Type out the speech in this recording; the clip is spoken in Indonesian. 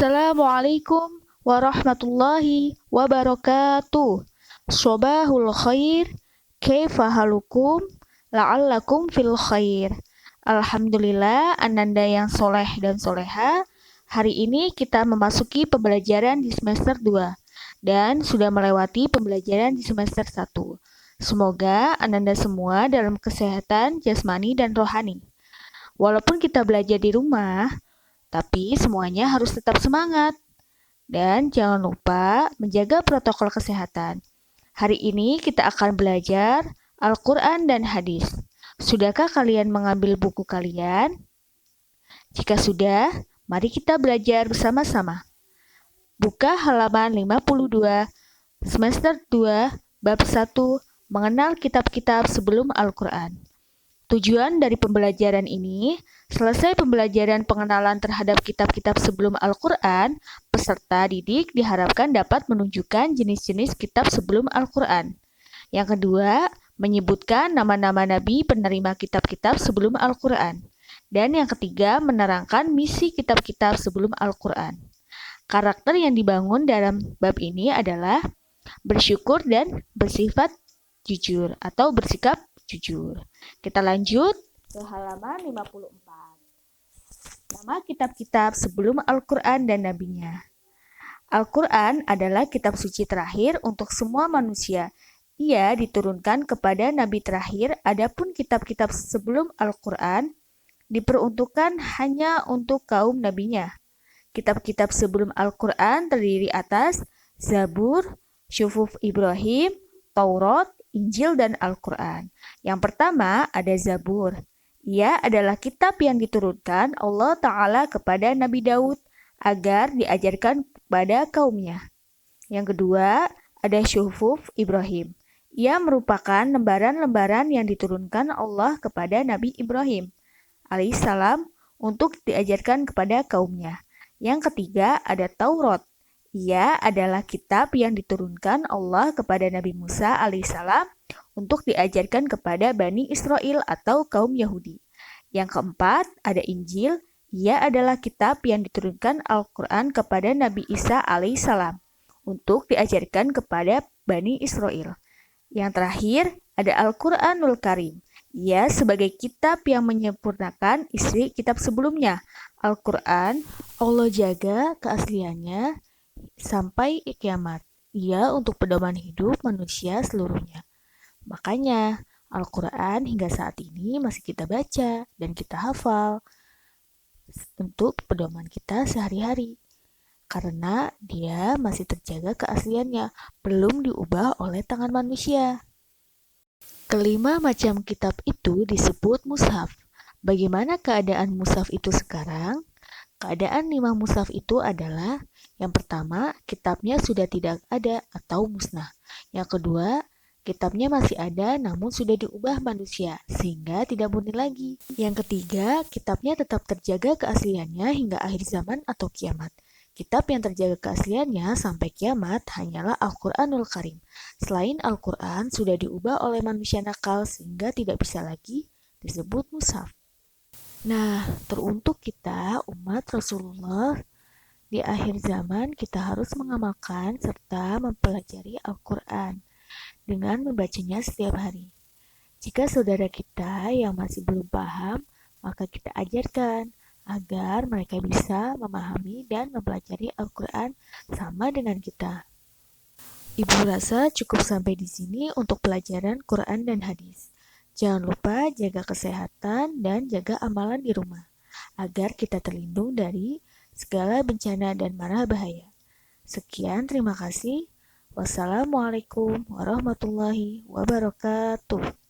Assalamualaikum warahmatullahi wabarakatuh. Sobahul khair, kaifa halukum, la'allakum fil khair. Alhamdulillah, ananda yang soleh dan soleha. Hari ini kita memasuki pembelajaran di semester 2 dan sudah melewati pembelajaran di semester 1. Semoga ananda semua dalam kesehatan jasmani dan rohani. Walaupun kita belajar di rumah, tapi semuanya harus tetap semangat. Dan jangan lupa menjaga protokol kesehatan. Hari ini kita akan belajar Al-Quran dan hadis. Sudahkah kalian mengambil buku kalian? Jika sudah, mari kita belajar bersama-sama. Buka halaman 52, semester 2, bab 1, mengenal kitab-kitab sebelum Al-Quran. Tujuan dari pembelajaran ini, selesai pembelajaran pengenalan terhadap kitab-kitab sebelum Al-Quran, peserta didik diharapkan dapat menunjukkan jenis-jenis kitab sebelum Al-Quran. Yang kedua, menyebutkan nama-nama nabi penerima kitab-kitab sebelum Al-Quran. Dan yang ketiga, menerangkan misi kitab-kitab sebelum Al-Quran. Karakter yang dibangun dalam bab ini adalah bersyukur dan bersifat jujur atau bersikap jujur. Kita lanjut ke halaman 54. Nama kitab-kitab sebelum Al-Quran dan nabinya. Al-Quran adalah kitab suci terakhir untuk semua manusia. Ia diturunkan kepada nabi terakhir, adapun kitab-kitab sebelum Al-Quran diperuntukkan hanya untuk kaum nabinya. Kitab-kitab sebelum Al-Quran terdiri atas Zabur, Syuhuf Ibrahim, Taurat, Injil, dan Al-Quran. Yang pertama ada Zabur. Ia adalah kitab yang diturunkan Allah Ta'ala kepada Nabi Daud agar diajarkan kepada kaumnya. Yang kedua ada Syuhuf Ibrahim. Ia merupakan lembaran-lembaran yang diturunkan Allah kepada Nabi Ibrahim alaihissalam untuk diajarkan kepada kaumnya. Yang ketiga ada Taurat. Ia adalah kitab yang diturunkan Allah kepada Nabi Musa alaihissalam untuk diajarkan kepada Bani Israel atau kaum Yahudi. Yang keempat, ada Injil. Ia adalah kitab yang diturunkan Al-Quran kepada Nabi Isa alaihissalam untuk diajarkan kepada Bani Israel. Yang terakhir, ada Al-Quranul Karim. Ia sebagai kitab yang menyempurnakan isi kitab sebelumnya. Al-Quran, Allah jaga keasliannya sampai kiamat. Ia untuk pedoman hidup manusia seluruhnya. Makanya Al-Quran hingga saat ini masih kita baca dan kita hafal untuk pedoman kita sehari-hari. Karena dia masih terjaga keasliannya, belum diubah oleh tangan manusia. Kelima macam kitab itu disebut mushaf. Bagaimana keadaan mushaf itu sekarang? Keadaan 5 mushaf itu adalah yang pertama, kitabnya sudah tidak ada atau musnah. Yang kedua, kitabnya masih ada namun sudah diubah manusia sehingga tidak murni lagi. Yang ketiga, kitabnya tetap terjaga keasliannya hingga akhir zaman atau kiamat. Kitab yang terjaga keasliannya sampai kiamat hanyalah Al-Quranul Karim. Selain Al-Quran sudah diubah oleh manusia nakal sehingga tidak bisa lagi disebut mushaf. Nah, teruntuk kita umat Rasulullah di akhir zaman kita harus mengamalkan serta mempelajari Al-Quran dengan membacanya setiap hari. Jika saudara kita yang masih belum paham, maka kita ajarkan agar mereka bisa memahami dan mempelajari Al-Quran sama dengan kita. Ibu rasa cukup sampai di sini untuk pelajaran Quran dan hadis. Jangan lupa jaga kesehatan dan jaga amalan di rumah, agar kita terlindung dari segala bencana dan mara bahaya. Sekian, terima kasih. Wassalamualaikum warahmatullahi wabarakatuh.